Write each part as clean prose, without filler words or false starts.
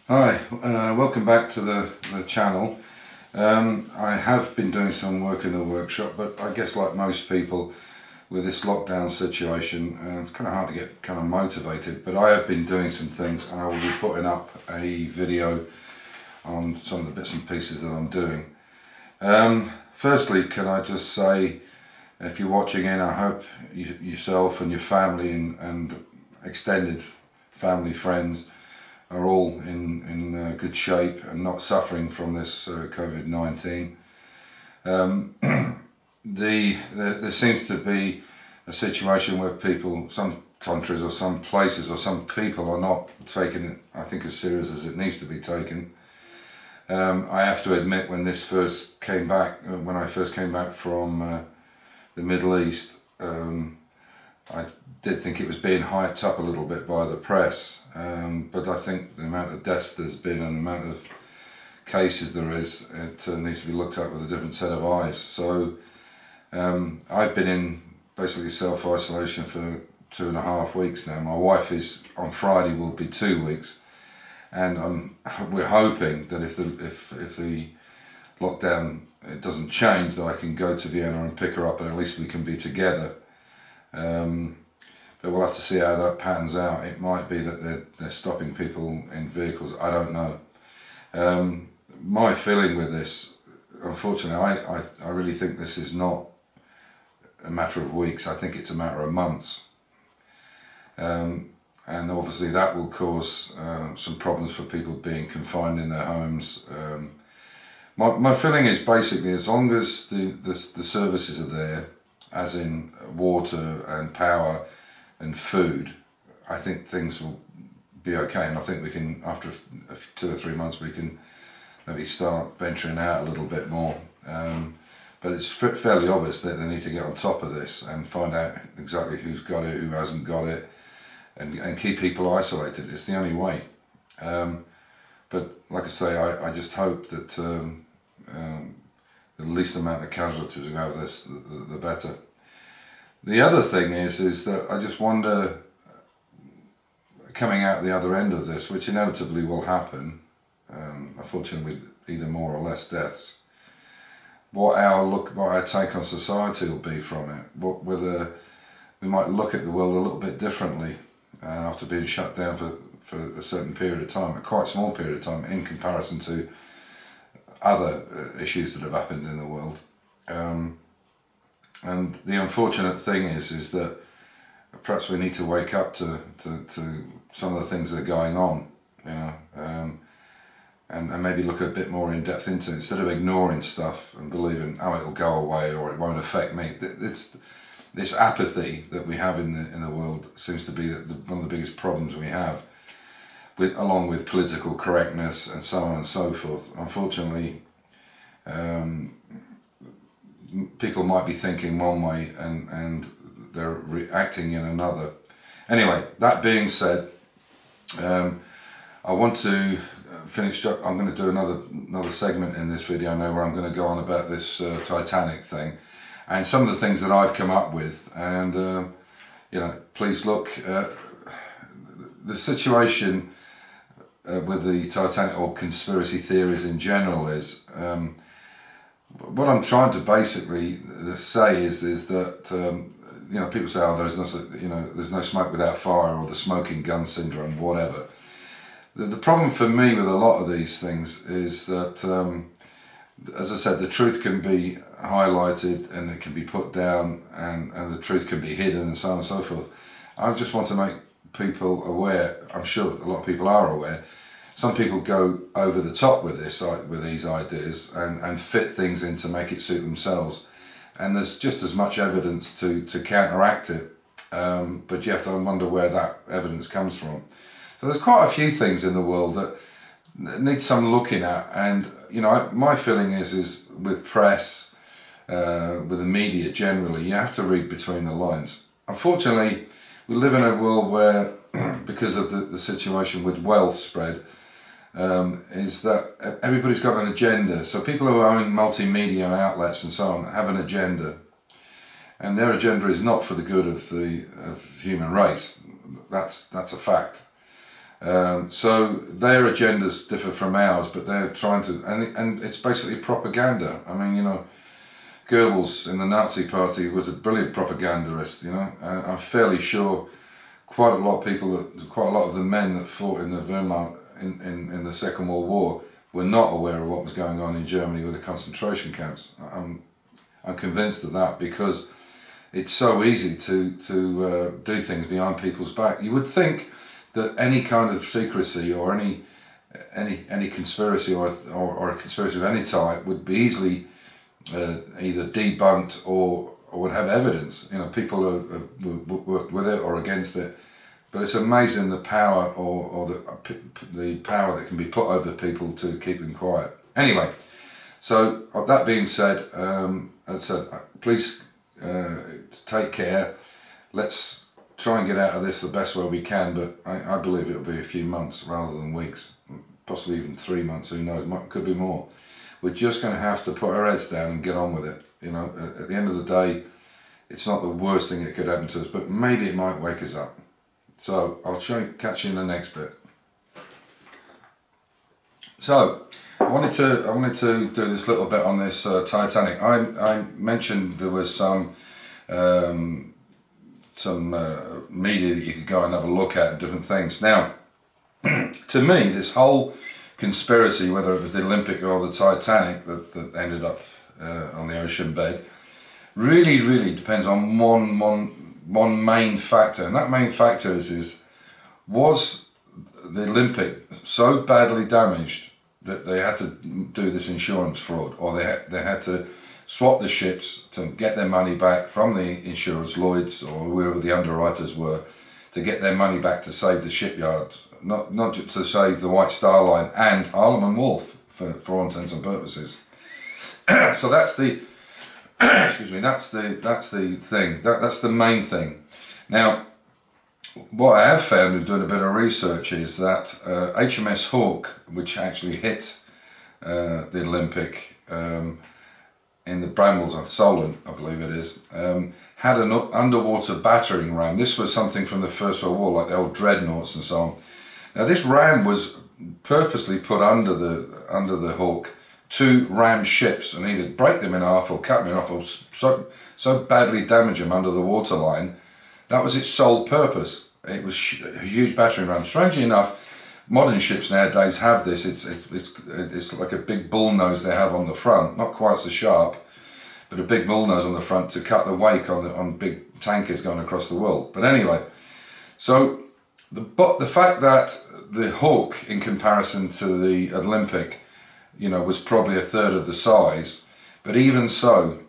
Hi, welcome back to the channel. I have been doing some work in the workshop, but I guess like most people with this lockdown situation, it's kind of hard to get kind of motivated, but I have been doing some things and I will be putting up a video on some of the bits and pieces that I'm doing. Firstly, can I just say, if you're watching in, I hope yourself and your family and extended family, friends are all in good shape and not suffering from this COVID-19. There seems to be a situation where people, some countries or some places or some people are not taking it, I think, as serious as it needs to be taken. I have to admit, when this first came back, when I first came back from the Middle East, I did think it was being hyped up a little bit by the press, but I think the amount of deaths there's been and the amount of cases there is, it needs to be looked at with a different set of eyes. So I've been in basically self-isolation for 2.5 weeks now. My wife is, on Friday will be 2 weeks, and we're hoping that if the lockdown doesn't change, that I can go to Vienna and pick her up, and at least we can be together. But we'll have to see how that pans out. It might be that they're stopping people in vehicles, I don't know. My feeling with this, unfortunately, I really think this is not a matter of weeks. I think it's a matter of months. And obviously that will cause some problems for people being confined in their homes. My feeling is basically, as long as the services are there, as in water and power and food, I think things will be okay, and I think we can, after 2 or 3 months, we can maybe start venturing out a little bit more. But it's fairly obvious that they need to get on top of this and find out exactly who's got it, who hasn't got it, and keep people isolated. It's the only way. But like I say, I just hope that the least amount of casualties out of this, the better. The other thing is that I just wonder, coming out the other end of this, which inevitably will happen, unfortunately with either more or less deaths, what our take on society will be from it. Whether we might look at the world a little bit differently after being shut down for a certain period of time, a quite small period of time in comparison to other issues that have happened in the world. And the unfortunate thing is that perhaps we need to wake up to some of the things that are going on, you know, and maybe look a bit more in depth into it, instead of ignoring stuff and believing, oh, it'll go away or it won't affect me. This apathy that we have in the world seems to be one of the biggest problems we have, along with political correctness and so on and so forth. Unfortunately, people might be thinking one way and they're reacting in another. Anyway, that being said, I want to finish up. I'm going to do another segment in this video now where I'm going to go on about this Titanic thing and some of the things that I've come up with. And you know, please look at the situation with the Titanic, or conspiracy theories in general, is what I'm trying to basically say is that you know, people say, oh, there's no smoke without fire, or the smoking gun syndrome, whatever. The problem for me with a lot of these things is that, as I said, the truth can be highlighted and it can be put down, and the truth can be hidden, and so on and so forth. I just want to make people aware. I'm sure a lot of people are aware. Some people go over the top with these ideas and fit things in to make it suit themselves, and there's just as much evidence to counteract it, but you have to wonder where that evidence comes from. So there's quite a few things in the world that need some looking at, and you know, my feeling is with press, with the media generally, you have to read between the lines. Unfortunately, we live in a world where, because of the situation with wealth spread, is that everybody's got an agenda. So people who own multimedia outlets and so on have an agenda, and their agenda is not for the good of the human race. That's a fact. So their agendas differ from ours, but they're trying to, and it's basically propaganda. I mean, you know, Goebbels in the Nazi Party was a brilliant propagandist. You know, I'm fairly sure quite a lot of the men that fought in the Wehrmacht in the Second World War were not aware of what was going on in Germany with the concentration camps. I'm convinced of that, because it's so easy to do things behind people's back. You would think that any kind of secrecy or any conspiracy or a conspiracy of any type would be easily either debunked or would have evidence. You know, people have worked with it or against it. But it's amazing the power or the power that can be put over people to keep them quiet. Anyway, so that being said, please take care. Let's try and get out of this the best way we can, but I believe it'll be a few months rather than weeks, possibly even 3 months, who knows, could be more. We're just going to have to put our heads down and get on with it. You know, at the end of the day, it's not the worst thing that could happen to us, but maybe it might wake us up. So I'll catch you in the next bit. So I wanted to do this little bit on this Titanic. I mentioned there was some media that you could go and have a look at, different things. Now, to me, this whole conspiracy, whether it was the Olympic or the Titanic that ended up on the ocean bed, really depends on one main factor, and that main factor was the Olympic so badly damaged that they had to do this insurance fraud, or they had to swap the ships to get their money back from the insurers, Lloyd's or whoever the underwriters were, to get their money back to save the shipyard, not to save the White Star Line and Harlem and Wolff for all intents and purposes. So that's the excuse me, that's the thing. That's the main thing. Now, what I have found in doing a bit of research is that HMS Hawke, which actually hit the Olympic in the Brambles of Solent, I believe it is, had an underwater battering ram. This was something from the First World War, like the old dreadnoughts and so on. Now, this ram was purposely put under the Hawke to ram ships and either break them in half or cut them in half, or so badly damage them under the waterline. That was its sole purpose. It was a huge battering ram. Strangely enough, modern ships nowadays have this. It's like a big bullnose they have on the front, not quite so sharp, but a big bullnose on the front to cut the wake on big tankers going across the world. But anyway, so the fact that the Hawke, in comparison to the Olympic, you know, was probably a third of the size, but even so,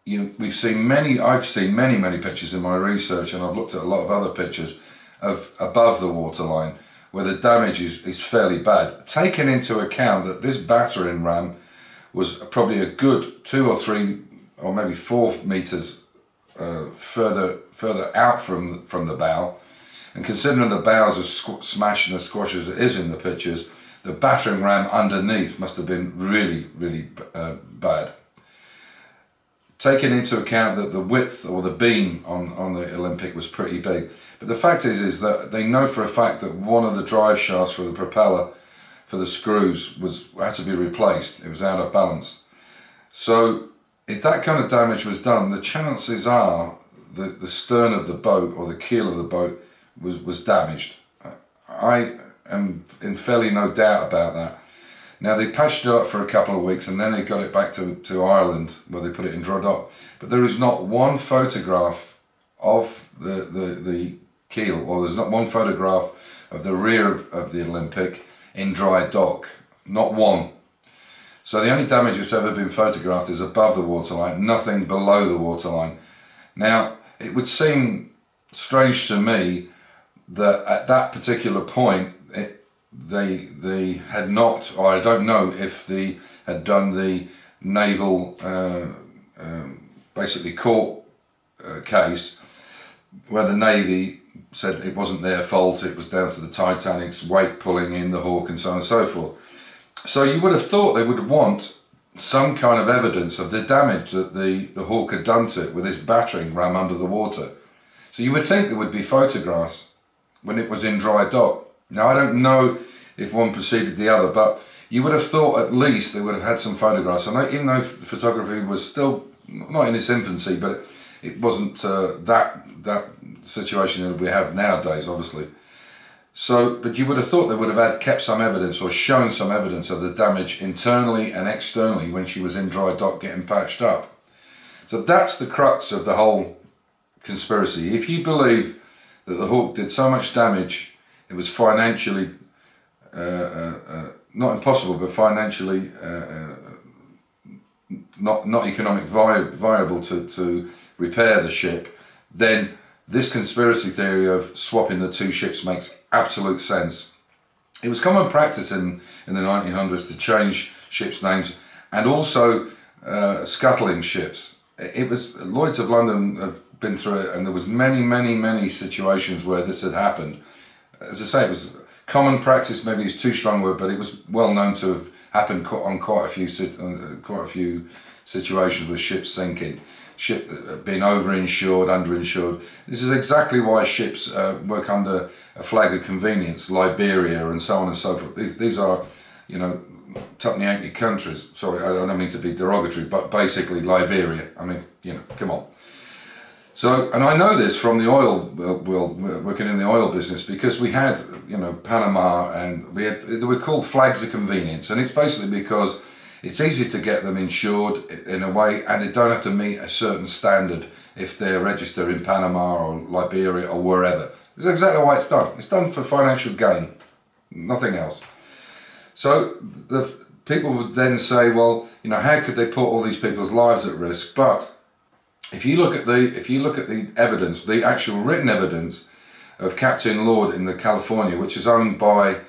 I've seen many pictures in my research, and I've looked at a lot of other pictures of above the waterline where the damage is fairly bad, taking into account that this battering ram was probably a good 2 or 3 or maybe 4 meters further out from the bow, and considering the bows are smashed and as squashed as it is in the pictures, the battering ram underneath must have been really bad. Taking into account that the width or the beam on the Olympic was pretty big. But the fact is that they know for a fact that one of the drive shafts for the propeller for the screws had to be replaced. It was out of balance. So if that kind of damage was done, the chances are that the stern of the boat or the keel of the boat was damaged. I am in fairly no doubt about that. Now, they patched it up for a couple of weeks and then they got it back to Ireland, where they put it in dry dock. But there is not one photograph of the keel, or there's not one photograph of the rear of the Olympic in dry dock. Not one. So the only damage that's ever been photographed is above the waterline, nothing below the waterline. Now, it would seem strange to me that at that particular point, they had not, or I don't know if they had done the naval basically court case where the Navy said it wasn't their fault, it was down to the Titanic's weight pulling in the Hawke and so on and so forth. So you would have thought they would want some kind of evidence of the damage that the Hawke had done to it with this battering ram under the water. So you would think there would be photographs when it was in dry dock. Now I don't know if one preceded the other, but you would have thought at least they would have had some photographs. And even though photography was still not in its infancy, but it wasn't that situation that we have nowadays, obviously. So, but you would have thought they would have kept some evidence or shown some evidence of the damage internally and externally when she was in dry dock getting patched up. So that's the crux of the whole conspiracy. If you believe that the Hawke did so much damage, it was financially, not impossible, but financially not economic viable to repair the ship, then this conspiracy theory of swapping the two ships makes absolute sense. It was common practice in the 1900s to change ships' names and also scuttling ships. It was, Lloyd's of London have been through it, and there was many situations where this had happened. As I say, it was common practice, maybe it's too strong a word, but it was well known to have happened on quite a few situations with ships sinking. Ship being over-insured, under-insured. This is exactly why ships work under a flag of convenience, Liberia and so on and so forth. These are, you know, tuppenny-halfpenny countries. Sorry, I don't mean to be derogatory, but basically Liberia. I mean, you know, come on. So, and I know this from the oil world, working in the oil business, because we had, you know, Panama, and they were called flags of convenience, and it's basically because it's easy to get them insured in a way, and they don't have to meet a certain standard if they're registered in Panama or Liberia or wherever. This is exactly why it's done. It's done for financial gain, nothing else. So the people would then say, well, you know, how could they put all these people's lives at risk? But if you look at the evidence, the actual written evidence of Captain Lord in the California, which is owned by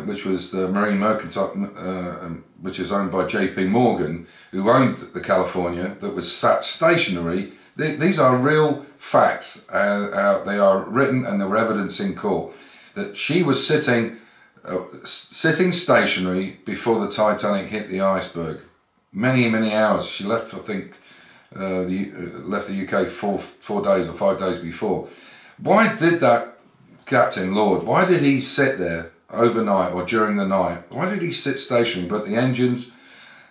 which was the Marine Mercantile, which is owned by J.P. Morgan, who owned the California, that was sat stationary. These are real facts. They are written, and there were evidence in court that she was sitting stationary before the Titanic hit the iceberg. Many hours. She left, I think, left the UK 4 days or 5 days before. Why did that Captain Lord? Why did he sit there overnight or during the night? Why did he sit stationary but the engines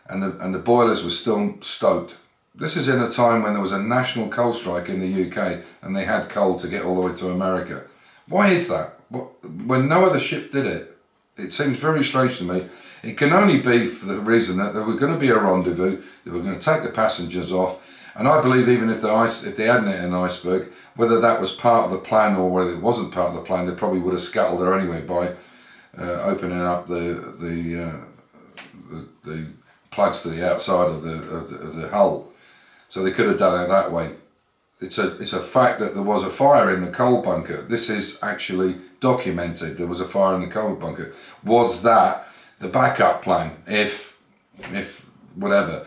and the boilers were still stoked? This is in a time when there was a national coal strike in the UK and they had coal to get all the way to America. Why is that? When no other ship did it? It seems very strange to me. It can only be for the reason that there was going to be a rendezvous, they were going to take the passengers off, and I believe even if they hadn't hit an iceberg, whether that was part of the plan or whether it wasn't part of the plan, they probably would have scuttled her anyway by opening up the plugs to the outside of the hull, so they could have done it that way. It's a fact that there was a fire in the coal bunker. This is actually documented. There was a fire in the coal bunker. Was that the backup plan? If whatever.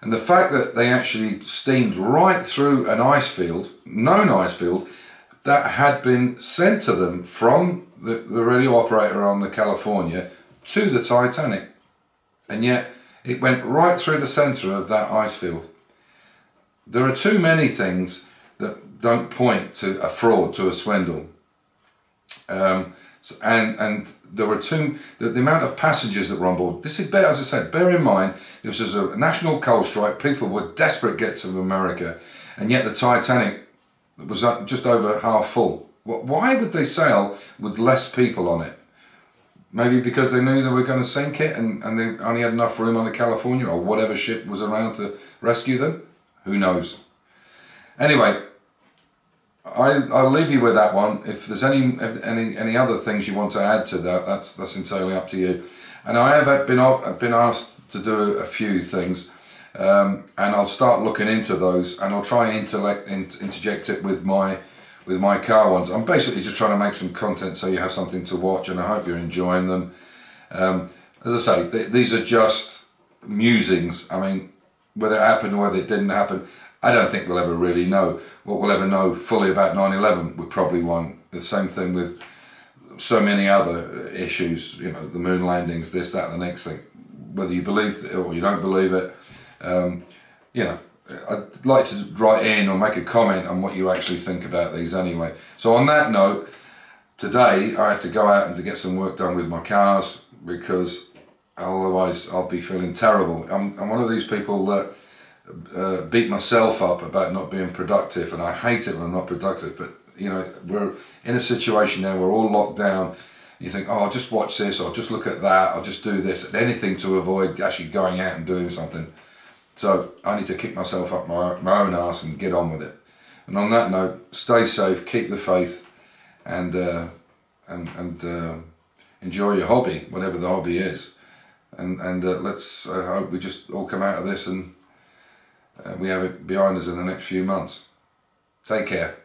And the fact that they actually steamed right through an ice field, known ice field, that had been sent to them from the radio operator on the California to the Titanic, and yet it went right through the centre of that ice field. There are too many things that don't point to a fraud, to a swindle. And there were the amount of passengers that were on board. This is, as I said, bear in mind, this was a national coal strike. People were desperate to get to America, and yet the Titanic was just over half full. Why would they sail with less people on it? Maybe because they knew they were going to sink it, and they only had enough room on the California or whatever ship was around to rescue them. Who knows? Anyway, I'll leave you with that one. If there's any other things you want to add to that, that's entirely up to you. And I have been asked to do a few things, and I'll start looking into those, and I'll try and interject it with my car ones. I'm basically just trying to make some content so you have something to watch, and I hope you're enjoying them. As I say, these are just musings. I mean, whether it happened or whether it didn't happen, I don't think we'll ever really know. What we'll ever know fully about 9/11, we probably won't. The same thing with so many other issues, you know, the moon landings, this, that, and the next thing. Whether you believe it or you don't believe it, you know, I'd like to write in or make a comment on what you actually think about these anyway. So on that note, today I have to go out and to get some work done with my cars, because otherwise I'll be feeling terrible. I'm one of these people that beat myself up about not being productive, and I hate it when I'm not productive. But you know, we're in a situation now, we're all locked down. You think, oh, I'll just watch this, or I'll just look at that, I'll just do this, anything to avoid actually going out and doing something. So I need to kick myself up my own arse and get on with it. And on that note, stay safe, keep the faith, and enjoy your hobby, whatever the hobby is. And let's hope we just all come out of this and we have it behind us in the next few months. Take care.